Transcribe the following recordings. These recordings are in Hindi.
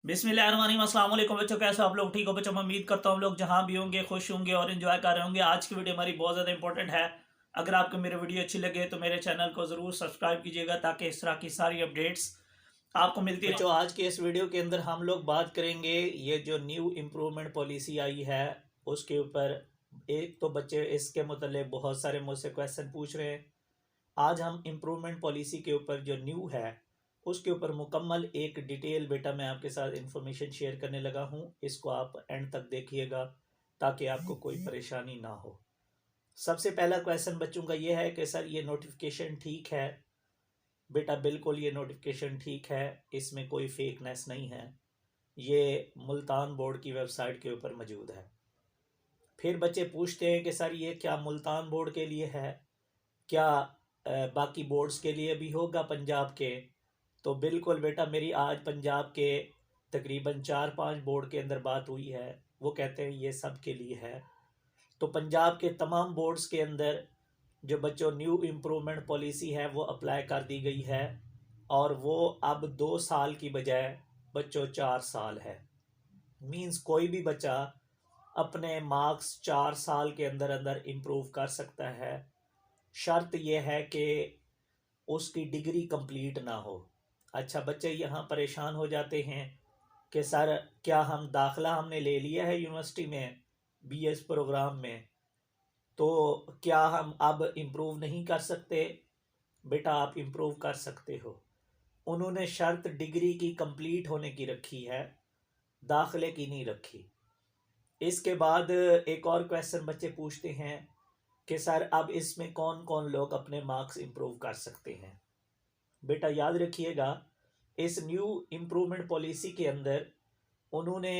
बिस्मिल्लाहिर्रहमानिर्रहीम। अस्सलाम वालेकुम बच्चों, कैसे आप लोग? ठीक हो बच्चों? मैं उम्मीद करता हूँ आप लोग जहाँ भी होंगे खुश होंगे और एंजॉय कर रहे होंगे। आज की वीडियो हमारी बहुत ज़्यादा इंपॉर्टेंट है। अगर आपको मेरी वीडियो अच्छी लगे तो मेरे चैनल को ज़रूर सब्सक्राइब कीजिएगा ताकि इस तरह की सारी अपडेट्स आपको मिलती रहे। बच्चों, आज के इस वीडियो के अंदर हम लोग बात करेंगे ये जो न्यू इम्प्रूवमेंट पॉलिसी आई है उसके ऊपर। एक तो बच्चे इसके मतलब बहुत सारे मुझसे क्वेश्चन पूछ रहे हैं। आज हम इम्प्रूवमेंट पॉलिसी के ऊपर जो न्यू है उसके ऊपर मुकम्मल एक डिटेल बेटा मैं आपके साथ इंफॉर्मेशन शेयर करने लगा हूँ। इसको आप एंड तक देखिएगा ताकि आपको कोई परेशानी ना हो। सबसे पहला क्वेश्चन बच्चों का ये है कि सर ये नोटिफिकेशन ठीक है? बेटा बिल्कुल ये नोटिफिकेशन ठीक है, इसमें कोई फेकनेस नहीं है। ये मुल्तान बोर्ड की वेबसाइट के ऊपर मौजूद है। फिर बच्चे पूछते हैं कि सर ये क्या मुल्तान बोर्ड के लिए है, क्या बाकी बोर्ड्स के लिए भी होगा पंजाब के? तो बिल्कुल बेटा, मेरी आज पंजाब के तकरीबन 4-5 बोर्ड के अंदर बात हुई है, वो कहते हैं ये सब के लिए है। तो पंजाब के तमाम बोर्ड्स के अंदर जो बच्चों न्यू इम्प्रूवमेंट पॉलिसी है वो अप्लाई कर दी गई है और वो अब 2 साल की बजाय बच्चों 4 साल है। मींस कोई भी बच्चा अपने मार्क्स 4 साल के अंदर अंदर इम्प्रूव कर सकता है। शर्त यह है कि उसकी डिग्री कंप्लीट ना हो। अच्छा, बच्चे यहाँ परेशान हो जाते हैं कि सर क्या हम दाखिला हमने ले लिया है यूनिवर्सिटी में बीएस प्रोग्राम में, तो क्या हम अब इम्प्रूव नहीं कर सकते? बेटा आप इम्प्रूव कर सकते हो। उन्होंने शर्त डिग्री की कंप्लीट होने की रखी है, दाखिले की नहीं रखी। इसके बाद एक और क्वेश्चन बच्चे पूछते हैं कि सर अब इसमें कौन कौन लोग अपने मार्क्स इम्प्रूव कर सकते हैं? बेटा याद रखिएगा, इस न्यू इम्प्रूवमेंट पॉलिसी के अंदर उन्होंने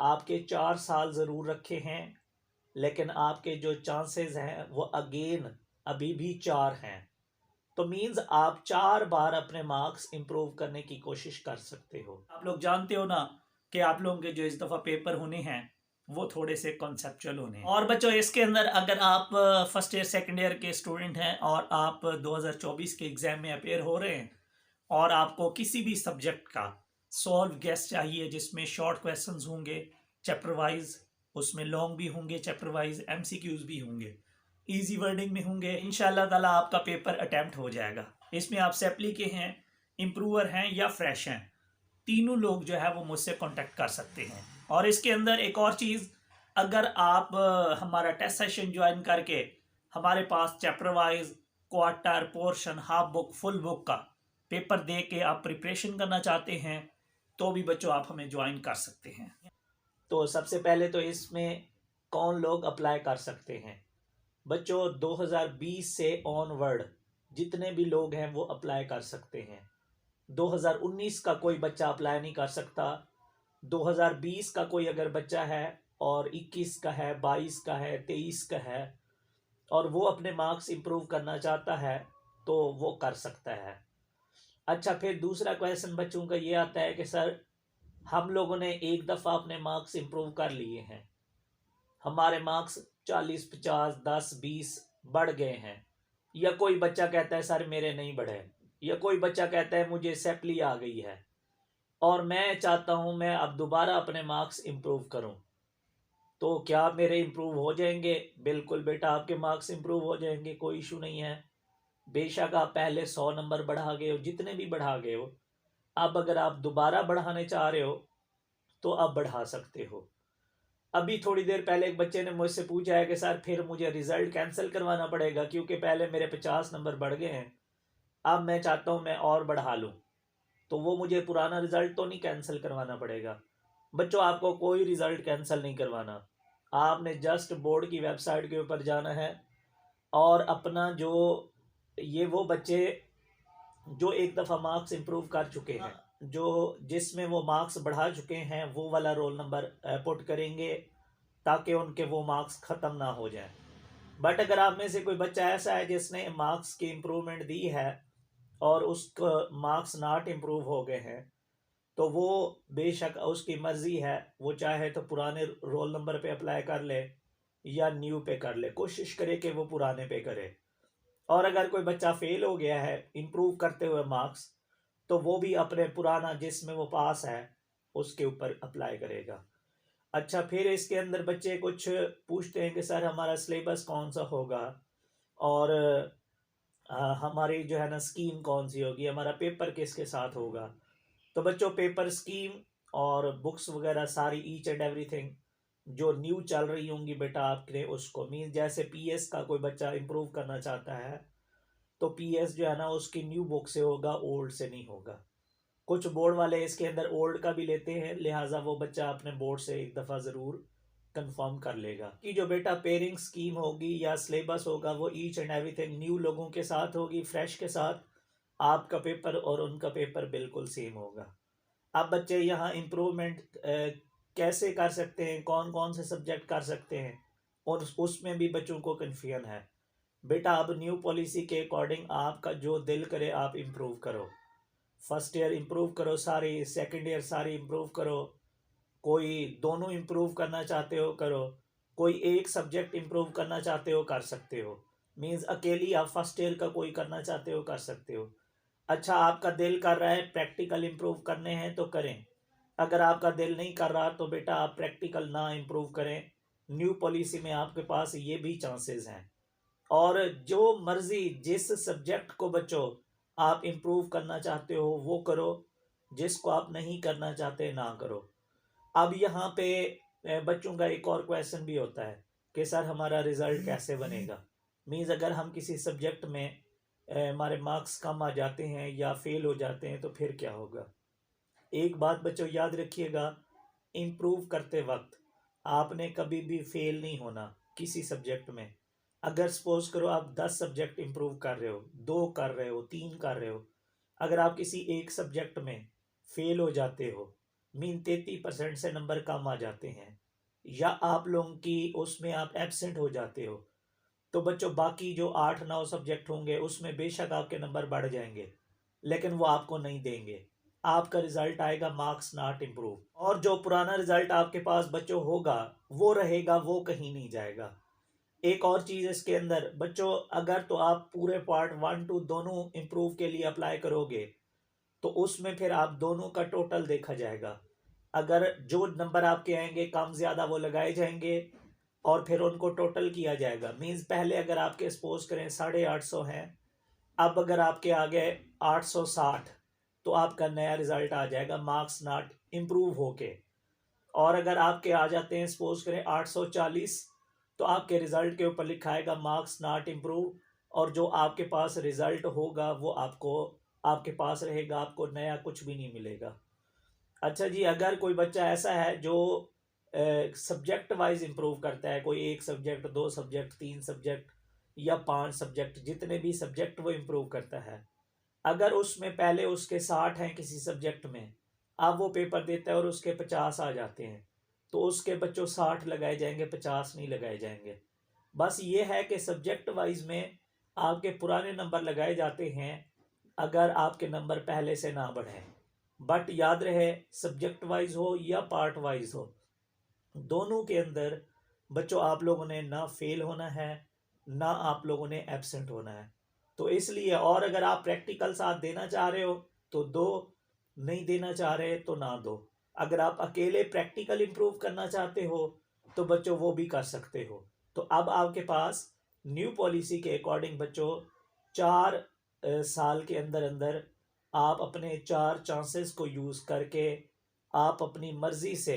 आपके 4 साल ज़रूर रखे हैं, लेकिन आपके जो चांसेस हैं वो अगेन अभी भी 4 हैं। तो मींस आप 4 बार अपने मार्क्स इम्प्रूव करने की कोशिश कर सकते हो। आप लोग जानते हो ना कि आप लोगों के जो इस दफ़ा पेपर होने हैं वो थोड़े से कॉन्सेप्चुअल होने हैं। और बच्चों इसके अंदर अगर आप फर्स्ट ईयर सेकंड ईयर के स्टूडेंट हैं और आप 2024 के एग्ज़ाम में अपेयर हो रहे हैं और आपको किसी भी सब्जेक्ट का सॉल्व गेस चाहिए जिसमें शॉर्ट क्वेश्चंस होंगे चैप्टर वाइज, उसमें लॉन्ग भी होंगे चैप्टर वाइज, एमसीक्यूज भी होंगे, इजी वर्डिंग में होंगे, इंशाल्लाह ताला आपका पेपर अटेम्प्ट हो जाएगा। इसमें आप सेपली के हैं, इम्प्रूवर हैं या फ्रेश हैं, तीनों लोग जो है वो मुझसे कांटेक्ट कर सकते हैं। और इसके अंदर एक और चीज़, अगर आप हमारा टेस्ट सेशन ज्वाइन करके हमारे पास chapter wise, quarter, portion, half book, full book का पेपर दे के आप प्रिपरेशन करना चाहते हैं तो भी बच्चों आप हमें ज्वाइन कर सकते हैं। तो सबसे पहले तो इसमें कौन लोग अप्लाई कर सकते हैं? बच्चों 2020 से ऑनवर्ड जितने भी लोग हैं वो अप्लाई कर सकते हैं। 2019 का कोई बच्चा अप्लाई नहीं कर सकता। 2020 का कोई अगर बच्चा है और 21 का है, 22 का है, 23 का है और वो अपने मार्क्स इम्प्रूव करना चाहता है तो वो कर सकता है। अच्छा, फिर दूसरा क्वेश्चन बच्चों का ये आता है कि सर हम लोगों ने एक दफ़ा अपने मार्क्स इम्प्रूव कर लिए हैं, हमारे मार्क्स 40, 50, 10, 20 बढ़ गए हैं, या कोई बच्चा कहता है सर मेरे नहीं बढ़े, या कोई बच्चा कहता है मुझे सेपली आ गई है और मैं चाहता हूं मैं अब दोबारा अपने मार्क्स इम्प्रूव करूं, तो क्या मेरे इम्प्रूव हो जाएंगे? बिल्कुल बेटा, आपके मार्क्स इम्प्रूव हो जाएंगे, कोई इशू नहीं है। बेशक आप पहले 100 नंबर बढ़ा गए हो, जितने भी बढ़ा गए हो, अब अगर आप दोबारा बढ़ाने चाह रहे हो तो आप बढ़ा सकते हो। अभी थोड़ी देर पहले एक बच्चे ने मुझसे पूछा है कि सर फिर मुझे रिज़ल्ट कैंसिल करवाना पड़ेगा क्योंकि पहले मेरे 50 नंबर बढ़ गए हैं, अब मैं चाहता हूं मैं और बढ़ा लूं, तो वो मुझे पुराना रिज़ल्ट तो नहीं कैंसिल करवाना पड़ेगा? बच्चों आपको कोई रिज़ल्ट कैंसिल नहीं करवाना, आपने जस्ट बोर्ड की वेबसाइट के ऊपर जाना है और अपना जो ये वो बच्चे जो एक दफ़ा मार्क्स इम्प्रूव कर चुके हैं, जो जिसमें वो मार्क्स बढ़ा चुके हैं, वो वाला रोल नंबर पुट करेंगे ताकि उनके वो मार्क्स ख़त्म ना हो जाए। बट अगर आप में से कोई बच्चा ऐसा है जिसने मार्क्स की इम्प्रूवमेंट दी है और उसका मार्क्स नॉट इम्प्रूव हो गए हैं, तो वो बेशक उसकी मर्ज़ी है, वो चाहे तो पुराने रोल नंबर पे अप्लाई कर ले या न्यू पे कर ले, कोशिश करे कि वो पुराने पे करे। और अगर कोई बच्चा फेल हो गया है इम्प्रूव करते हुए मार्क्स, तो वो भी अपने पुराना जिसमें वो पास है उसके ऊपर अप्लाई करेगा। अच्छा, फिर इसके अंदर बच्चे कुछ पूछते हैं कि सर हमारा सिलेबस कौन सा होगा और हमारी जो है ना स्कीम कौन सी होगी, हमारा पेपर किसके साथ होगा। तो बच्चों, पेपर, स्कीम और बुक्स वगैरह सारी ईच एंड एवरीथिंग जो न्यू चल रही होंगी बेटा आपने उसको, मीन जैसे पीएस का कोई बच्चा इम्प्रूव करना चाहता है तो पीएस जो है ना उसकी न्यू बुक से होगा, ओल्ड से नहीं होगा। कुछ बोर्ड वाले इसके अंदर ओल्ड का भी लेते हैं, लिहाजा वो बच्चा अपने बोर्ड से एक दफ़ा ज़रूर कंफर्म कर लेगा कि जो बेटा पेयरिंग स्कीम होगी या सिलेबस होगा वो ईच एंड एवरीथिंग न्यू लोगों के साथ होगी, फ्रेश के साथ। आपका पेपर और उनका पेपर बिल्कुल सेम होगा। अब बच्चे यहाँ इम्प्रूवमेंट कैसे कर सकते हैं, कौन कौन से सब्जेक्ट कर सकते हैं, और उसमें भी बच्चों को कन्फ्यूजन है। बेटा अब न्यू पॉलिसी के अकॉर्डिंग आपका जो दिल करे आप इम्प्रूव करो। फर्स्ट ईयर इम्प्रूव करो सारी, सेकंड ईयर सारी इम्प्रूव करो, कोई दोनों इम्प्रूव करना चाहते हो करो, कोई एक सब्जेक्ट इम्प्रूव करना चाहते हो कर सकते हो। मींस अकेली आप फर्स्ट ईयर का कोई करना चाहते हो कर सकते हो। अच्छा, आपका दिल कर रहा है प्रैक्टिकल इम्प्रूव करने हैं तो करें, अगर आपका दिल नहीं कर रहा तो बेटा आप प्रैक्टिकल ना इम्प्रूव करें। न्यू पॉलिसी में आपके पास ये भी चांसेस हैं। और जो मर्जी जिस सब्जेक्ट को बच्चों आप इम्प्रूव करना चाहते हो वो करो, जिसको आप नहीं करना चाहते ना करो। अब यहाँ पे बच्चों का एक और क्वेश्चन भी होता है कि सर हमारा रिज़ल्ट कैसे बनेगा। मीन्स अगर हम किसी सब्जेक्ट में हमारे मार्क्स कम आ जाते हैं या फेल हो जाते हैं तो फिर क्या होगा। एक बात बच्चों याद रखिएगा, इम्प्रूव करते वक्त आपने कभी भी फेल नहीं होना किसी सब्जेक्ट में। अगर सपोज करो आप 10 सब्जेक्ट इम्प्रूव कर रहे हो, 2 कर रहे हो, 3 कर रहे हो, अगर आप किसी एक सब्जेक्ट में फेल हो जाते हो, मीन 33% से नंबर कम आ जाते हैं, या आप लोगों की उसमें आप एब्सेंट हो जाते हो, तो बच्चों बाकी जो 8-9 सब्जेक्ट होंगे उसमें बेशक आपके नंबर बढ़ जाएंगे, लेकिन वो आपको नहीं देंगे। आपका रिजल्ट आएगा मार्क्स नॉट इम्प्रूव, और जो पुराना रिजल्ट आपके पास बच्चों होगा वो रहेगा, वो कहीं नहीं जाएगा। एक और चीज़ इसके अंदर बच्चों, अगर तो आप पूरे पार्ट 1-2 दोनों इम्प्रूव के लिए अप्लाई करोगे तो उसमें फिर आप दोनों का टोटल देखा जाएगा। अगर जो नंबर आपके आएंगे कम ज़्यादा वो लगाए जाएंगे और फिर उनको टोटल किया जाएगा। मीन्स पहले अगर आपके सपोज करें 850 हैं, अब अगर आपके आ गए 860 तो आपका नया रिजल्ट आ जाएगा मार्क्स नॉट इम्प्रूव होके। और अगर आपके आ जाते हैं सपोज करें 840 तो आपके रिज़ल्ट के ऊपर लिखा आएगा मार्क्स नॉट इम्प्रूव, और जो आपके पास रिज़ल्ट होगा वो आपको आपके पास रहेगा, आपको नया कुछ भी नहीं मिलेगा। अच्छा जी, अगर कोई बच्चा ऐसा है जो सब्जेक्ट वाइज इम्प्रूव करता है, कोई एक सब्जेक्ट, 2 सब्जेक्ट, 3 सब्जेक्ट या 5 सब्जेक्ट, जितने भी सब्जेक्ट वो इम्प्रूव करता है, अगर उसमें पहले उसके 60 हैं किसी सब्जेक्ट में, अब वो पेपर देता है और उसके 50 आ जाते हैं, तो उसके बच्चों 60 लगाए जाएंगे, 50 नहीं लगाए जाएंगे। बस ये है कि सब्जेक्ट वाइज में आपके पुराने नंबर लगाए जाते हैं अगर आपके नंबर पहले से ना बढ़ें। बट याद रहे, सब्जेक्ट वाइज हो या पार्ट वाइज हो, दोनों के अंदर बच्चों आप लोगों ने ना फेल होना है ना आप लोगों ने एब्सेंट होना है। तो इसलिए, और अगर आप प्रैक्टिकल साथ देना चाह रहे हो तो दो, नहीं देना चाह रहे तो ना दो। अगर आप अकेले प्रैक्टिकल इम्प्रूव करना चाहते हो तो बच्चों वो भी कर सकते हो। तो अब आपके पास न्यू पॉलिसी के अकॉर्डिंग बच्चों 4 साल के अंदर अंदर आप अपने 4 चांसेस को यूज़ करके आप अपनी मर्ज़ी से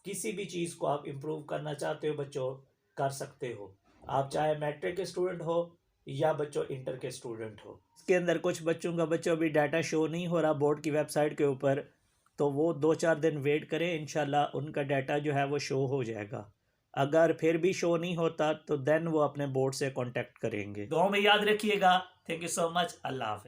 किसी भी चीज़ को आप इम्प्रूव करना चाहते हो बच्चों कर सकते हो। आप चाहे मैट्रिक के स्टूडेंट हो या बच्चों इंटर के स्टूडेंट हो। इसके अंदर कुछ बच्चों का बच्चों अभी डाटा शो नहीं हो रहा बोर्ड की वेबसाइट के ऊपर, तो वो 2-4 दिन वेट करें, इंशाल्लाह उनका डाटा जो है वो शो हो जाएगा। अगर फिर भी शो नहीं होता तो देन वो अपने बोर्ड से कांटेक्ट करेंगे। दुआ में याद रखिएगा। Thank you so much. अल्लाह हाफ़िज़।